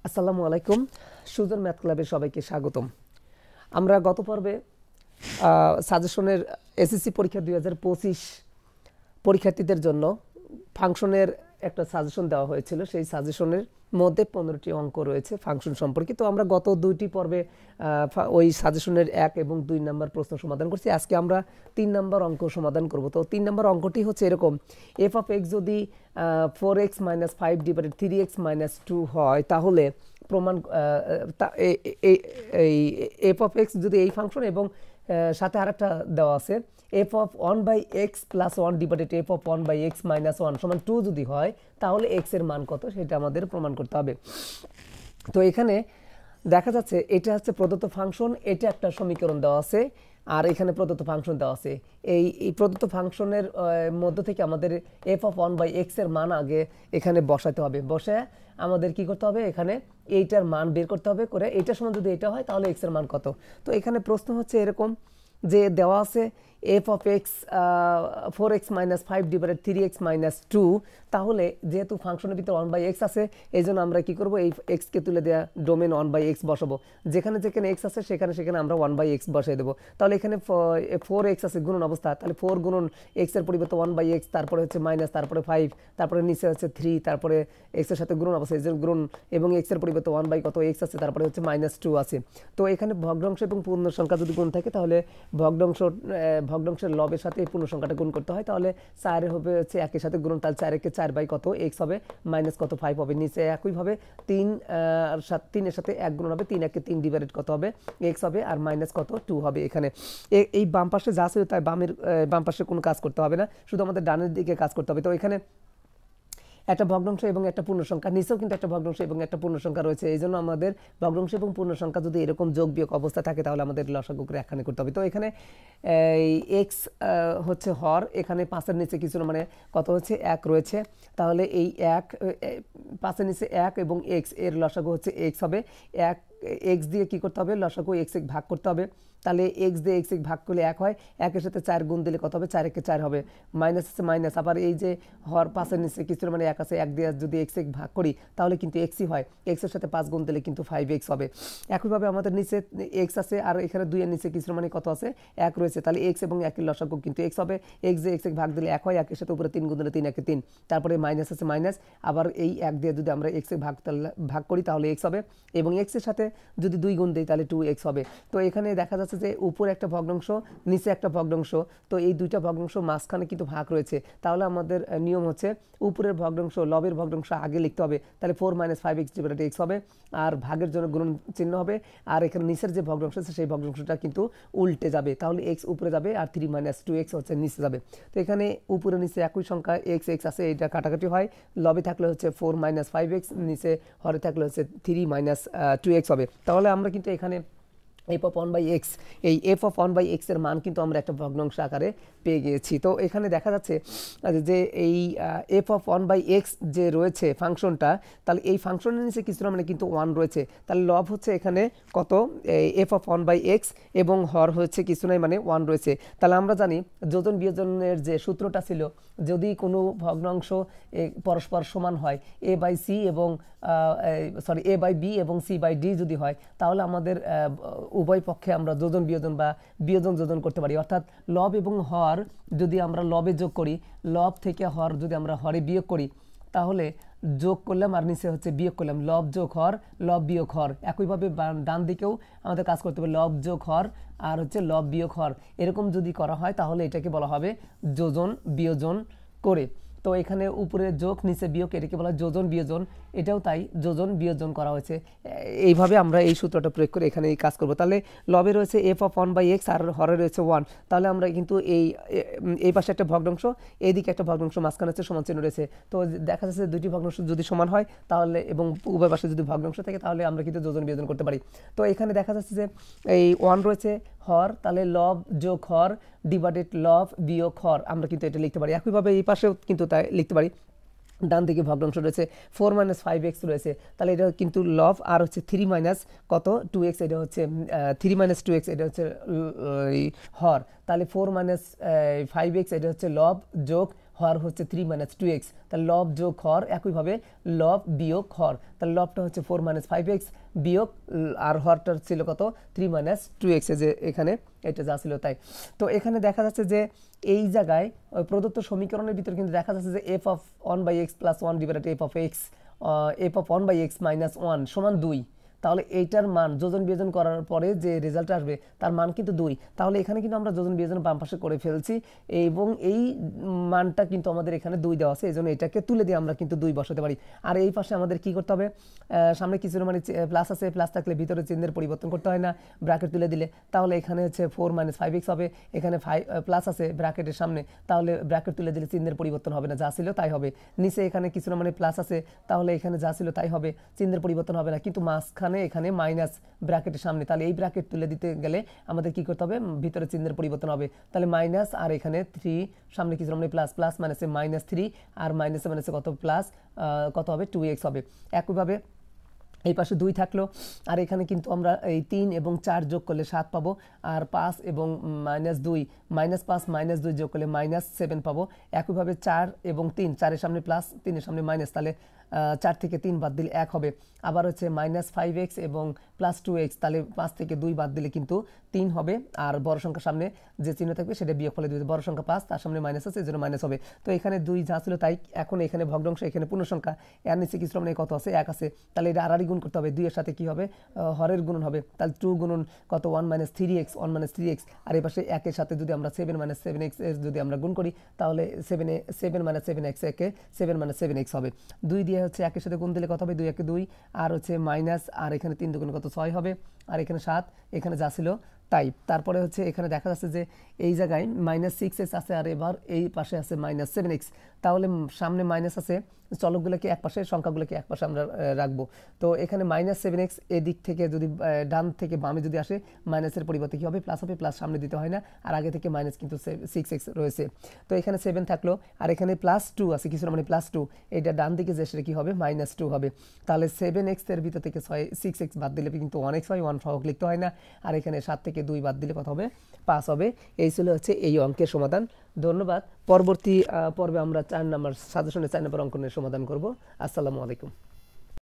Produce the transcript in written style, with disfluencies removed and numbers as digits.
আসসালামু আলাইকুম। সুজন ম্যাথ ক্লাবে সবাইকে স্বাগতম। আমরা গত পর্বে সাজেশনের এসএসসি পরীক্ষা 2025 পরীক্ষার্থীদের জন্য ফাংশনের একটা সাজেশন দেওয়া হয়েছিল। সেই সাজেশনের মধ্যে 15টি অঙ্ক রয়েছে ফাংশন সম্পর্কে। তো আমরা গত দুইটি পর্বে ওই সাজেশনের 1 এবং 2 নম্বর প্রশ্ন সমাধান করছি। আজকে আমরা 3 নম্বর অঙ্ক সমাধান করব। তো 3 নম্বর অঙ্কটি হচ্ছে এরকম: এফ অফ এক্স যদি 4x - 5 ডিভাইডেড 3x - 2 হয়, তাহলে প্রমাণ এই এফ অফ এক্স যদি এই ফাংশন এবং সাথে আরেকটা দেওয়া আছে F of 1/x + 1 divided F of 1/x - 1 সমান 2 যদি হয়, তাহলে এক্স এর মান কত সেটা আমাদের প্রমাণ করতে হবে। তো এখানে দেখা যাচ্ছে এটা হচ্ছে প্রদত্ত ফাংশন, এটা একটা সমীকরণ দেওয়া আছে, আর এখানে প্রদত্ত ফাংশন দেওয়া আছে। এই প্রদত্ত ফাংশনের মধ্য থেকে আমাদের এফ অফ 1/x এর মান আগে এখানে বসাতে হবে। বসে আমাদের কি করতে হবে, এখানে এইটার মান বের করতে হবে। করে এইটার সমান যদি এটা হয়, তাহলে এক্স এর মান কত। তো এখানে প্রশ্ন হচ্ছে এরকম যে দেওয়া আছে F of x 4x - 5 divided 3x - 2, তাহলে যেহেতু ফাংশনের ভিতরে 1/x আছে, এই জন্য আমরা কি করব, এই এক্সকে তুলে দেওয়া ডোমেন 1/x বসাবো। যেখানে যেখানে এক্স আছে সেখানে সেখানে আমরা 1/x বসাই দেবো। তাহলে এখানে 4x আছে গুণন অবস্থা, তাহলে 4 গুণন এক্স এর পরিবর্তে 1/x, তারপরে হচ্ছে মাইনাস, তারপরে 5, তারপরে নিচে হচ্ছে 3, তারপরে এক্স এর সাথে গুণন অবস্থা, এই যে গুণন, এবং এক্স এর পরিবর্তে 1 কত এক্স আছে, তারপরে হচ্ছে -2 আছে। তো এখানে ভগ্নাংশ এবং পূর্ণ সংখ্যা যদি গুণ থাকে, তাহলে ভগ্নাংশের লবের সাথে এই পূর্ণ সংখ্যাটা গুণ করতে হয়। তাহলে 4 হবে হচ্ছে 1 এর সাথে গুণন, তাহলে 4 একে 4 কত এক্স হবে, মাইনাস কত 5 হবে। নিচে একইভাবে 3 এর সাথে 1 গুণন হবে, 3 একে 3 ডিভাইডেড কত হবে এক্স হবে, আর মাইনাস কত 2 হবে। এখানে এই বাম পাশে যা আছে তাই বাম পাশে কোনো কাজ করতে হবে না, শুধু আমাদের ডানের দিকে কাজ করতে হবে। তো এখানে একটা ভগ্নাংশ এবং একটা পূর্ণ সংখ্যা, নিচেও কিন্তু একটা ভগ্নাংশ এবং একটা পূর্ণ সংখ্যা রয়েছে। এই জন্য আমাদের ভগ্নাংশ এবং পূর্ণ সংখ্যা যদি এরকম যোগ বিয়োগ অবস্থা থাকে, তাহলে আমাদের লসাগু করে একখানে করতে হবে। তো এখানে এক্স হচ্ছে হর, এখানে 5-এর নিচে কিছু না, মানে কত হচ্ছে 1 রয়েছে। তাহলে এই 5-এর নিচে 1 এবং এক্স এর লসাগু হচ্ছে এক্স হবে। এক্স দিয়ে কি করতে হবে, লসাগু এক্স ভাগ করতে হবে। তাহলে এক্স দিয়ে এক্স ভাগ করলে 1 হয়, 1-এর সাথে 4 গুণ দিলে কত হবে, 4 একে 4 হবে, মাইনাস আছে মাইনাস। আবার এই যে হর 5-এর নিচে কিছু মানে 1 আছে, 1 দিয়ে যদি এক্স ভাগ করি তাহলে কিন্তু এক্সই হয়, এক্সের সাথে 5 গুণ দিলে কিন্তু 5x হবে। একইভাবে আমাদের নিচে এক্স আছে, আর এখানে 2-এর নিচে কিছু মানে কত আছে, 1 রয়েছে। তাহলে এক্স এবং 1-এর লসাগু কিন্তু এক্স হবে। এক্স দিয়ে এক্স ভাগ দিলে 1 হয়, 1-এর সাথে উপরে 3 গুণ দিলে 3 একে 3, তারপরে মাইনাস আছে মাইনাস। আবার এই 1 দিয়ে যদি আমরা এক্স ভাগ করি তাহলে এক্স হবে, এবং এক্সের সাথে যদি 2 গুণ দিই তাহলে 2x হবে। তো এখানে দেখা যাচ্ছে যে উপরে একটা ভগ্নাংশ, নিচে একটা ভগ্নাংশ, তো এই দুইটা ভগ্নাংশ মাঝখানে কিন্তু ভাগ রয়েছে। তাহলে আমাদের নিয়ম হচ্ছে উপরের ভগ্নাংশ লবের ভগ্নাংশ আগে লিখতে হবে, তাহলে 4 - 5x ডিভাইডেড x হবে, আর ভাগের জন্য গুণন চিহ্ন হবে। আর এখানে নিচের যে ভগ্নাংশ আছে সেই ভগ্নাংশটা কিন্তু উল্টে যাবে, তাহলে x উপরে যাবে আর 3 - 2x হচ্ছে নিচে যাবে। তো এখানে উপরে নিচে একই সংখ্যা x আছে, এটা কাটাকাটি হয়। লবে থাকলে হচ্ছে 4 - 5x, নিচে হরে থাকলে হচ্ছে 3 - 2x হবে। তাহলে আমরা কিন্তু এখানে এফ অফ 1/x, এই এফ অফ 1/x এর মান কিন্তু আমরা একটা ভগ্নাংশ আকারে পেয়ে গিয়েছি। তো এখানে দেখা যাচ্ছে যে এই এফ অফ 1/x যে রয়েছে ফাংশনটা, তাহলে এই ফাংশনের নিচে কিছু না মানে কিন্তু 1 রয়েছে। তাহলে লব হচ্ছে এখানে কত, এফ অফ 1/x, এবং হর হচ্ছে কিছু নাই মানে 1 রয়েছে। তাহলে আমরা জানি যোজন বিয়োজনের যে সূত্রটা ছিল, যদি কোনো ভগ্নাংশ পরস্পর সমান হয়, a/c এবং a/b এবং c/d যদি হয়, তাহলে আমাদের উভয় পক্ষে আমরা যোজন বিয়োজন বা বিয়োজন যোজন করতে পারি। অর্থাৎ লব এবং হর যদি আমরা লবে যোগ করি, লব থেকে হর যদি আমরা হরে বিয়োগ করি, তাহলে যোগ করলাম আর নিচে হচ্ছে বিয়োগ করলাম, লব যোগ হর, লব বিয়োগ হর। একইভাবে ডান দিকেও আমাদের কাজ করতে হবে, লব যোগ হর আর হচ্ছে লব বিয়োগ হর। এরকম যদি করা হয় তাহলে এটাকে বলা হবে যোজন বিয়োজন করে। তো এখানে উপরে যোগ নিচে বিয়োগ, এটাকে বলা হয় যোজন বিয়োজন, এটাও তাই যোজন বিয়োজন করা হয়েছে। এইভাবে আমরা এই সূত্রটা প্রয়োগ করে এখানে এই কাজ করব। তাহলে লবে রয়েছে এফ অফ 1/x আর হরে রয়েছে 1। তাহলে আমরা কিন্তু এই পাশে একটা ভগ্নাংশ, এইদিকে একটা ভগ্নাংশ, মাঝখানে হচ্ছে সমান চিহ্ন রয়েছে। তো দেখা যাচ্ছে দুইটি ভগ্নাংশ যদি সমান হয় তাহলে, এবং উভয় পাশে যদি ভগ্নাংশ থাকে, তাহলে আমরা কিন্তু যোজন বিয়োজন করতে পারি। তো এখানে দেখা যাচ্ছে যে এই 1 রয়েছে হর, তাহলে লব যোগ হর ডিভাইডেড লব বিয়োগ হর, আমরা কিন্তু এটা লিখতে পারি। একইভাবে এই পাশেও কিন্তু তাই লিখতে পারি। ডান দিকে ভগ্নাংশ রয়েছে 4 - 5x রয়েছে, তাহলে এটা কিন্তু লব, আর হচ্ছে 3 - কত 2x, এটা হচ্ছে 3 - 2x, এটা হচ্ছে হর। তাহলে 4 - 5x এটা হচ্ছে লব যোগ হর হচ্ছে 3 - 2x, তাহলে লব যোগ হর, একইভাবে লব বিয়োগ হর, তাহলে লবটা হচ্ছে 4 - 5x বিয়োগ আর হরটার ছিল কত 3 - 2x, যে এখানে এটা যা ছিল তাই। তো এখানে দেখা যাচ্ছে যে এই জায়গায় প্রদত্ত সমীকরণের ভিতরে কিন্তু দেখা যাচ্ছে যে f of 1/x + 1 divided f of x f of 1/x - 1 সমান 2। তাহলে এইটার মান যোজন বিয়োজন করার পরে যে রেজাল্ট আসবে তার মান কিন্তু 2। তাহলে এখানে কিন্তু আমরা যোজন বিয়োজন বাম পাশে করে ফেলছি এবং এই মানটা কিন্তু আমাদের এখানে 2 দেওয়া আছে, এজন্য এটাকে তুলে দিয়ে আমরা কিন্তু 2 বসাতে পারি। আর এই পাশে আমাদের কি করতে হবে, সামনে কিছু মানে প্লাস আছে, প্লাস থাকলে ভিতরে চিহ্নের পরিবর্তন করতে হয় না, ব্র্যাকেট তুলে দিলে। তাহলে এখানে হচ্ছে 4 - 5x হবে, এখানে প্লাস আছে ব্র্যাকেটের সামনে, তাহলে ব্র্যাকেট তুলে দিলে চিহ্নের পরিবর্তন হবে না, যা ছিল তাই হবে। নিচে এখানে কিছু না মানে প্লাস আছে, তাহলে এখানে যা ছিল তাই হবে, চিহ্নের পরিবর্তন হবে না, কিন্তু মাঝখানে এখানে মাইনাস ব্র্যাকেটের সামনে, তাহলে এই ব্র্যাকেট তুলে দিতে গেলে আমাদের কি করতে হবে, ভিতরে চিহ্নের পরিবর্তন হবে। তাহলে মাইনাস আর এখানে 3 সামনে কিছু মানে প্লাস, প্লাস মাইনাসে -3 আর মাইনাসে মাইনাসে কত প্লাস কত হবে 2x হবে। একইভাবে এই পাশে 2 থাকলো, আর এখানে কিন্তু আমরা এই 3 এবং 4 যোগ করলে 7 পাবো, আর 5 এবং -2 -5 -2 যোগ করলে -7 পাবো। একইভাবে 4 এবং 3, 4 এর সামনে প্লাস, 3 এর সামনে মাইনাস, তাহলে 4 থেকে 3 বাদ দিলে 1 হবে। আবার হচ্ছে -5x এবং +2x, তাহলে 5 থেকে 2 বাদ দিলে কিন্তু 3 হবে, আর বড় সংখ্যার সামনে যে চিহ্ন থাকবে সেটা বিয়োগ ফলে দিবে। বড় সংখ্যা 5, তার সামনে মাইনাস আছে, এজন্য মাইনাস হবে। তো এখানে 2 যা ছিল তাই, এখন এখানে ভগ্নাংশ, এখানে পূর্ণ সংখ্যা, এর নিচে কিছু মানে কত আছে 1 আছে, তাহলে এটা আড়াআড়ি গুণ করতে হবে, 2 এর সাথে কি হবে হরের গুণন হবে, তাহলে 2 গুণন কত 1 - 3x 1 - 3x, আর এই পাশে 1 এর সাথে যদি আমরা 7 - 7x যদি আমরা গুণ করি তাহলে 7 - 7x একে 7 - 7x হবে। 2 দিয়ে হচ্ছে 1 এর সাথে গুণ দিলে কত হবে, 2 একে 2, আর হচ্ছে মাইনাস, আর এখানে 3 দুগুণে কত 6 হবে, আর এখানে 7, এখানে যা ছিল তাই। তারপরে হচ্ছে এখানে দেখা যাচ্ছে যে এই জায়গায় -6x আছে, আর এবার এই পাশে আছে -7x, তাহলে সামনে মাইনাস আছে, চলকগুলোকে এক পাশে, সংখ্যাগুলোকে এক পাশে আমরা রাখবো। তো এখানে -7x এদিক থেকে যদি ডান থেকে বামে যদি আসে, মাইনাসের পরিবর্তে কি হবে প্লাস হবে, প্লাস সামনে দিতে হয় না, আর আগে থেকে মাইনাস কিন্তু 6x রয়েছে। তো এখানে 7 থাকলো, আর এখানে +2 আছে কিছু না মানে +2, এটা ডান দিকে যে সেটা কি হবে -2 হবে। তাহলে 7x এর ভিতর থেকে 6x বাদ দিলে কিন্তু 1x হয়, 1 সহগ লিখতে হয় না, আর এখানে 7 থেকে 2 বাদ দিলে কত হবে 5 হবে। এই ছিল হচ্ছে এই অঙ্কের সমাধান। ধন্যবাদ। পরবর্তী পর্বে আমরা 4 নম্বর সাজেশনের 4 নম্বর অঙ্কনের সমাধান করব। আসসালামু আলাইকুম।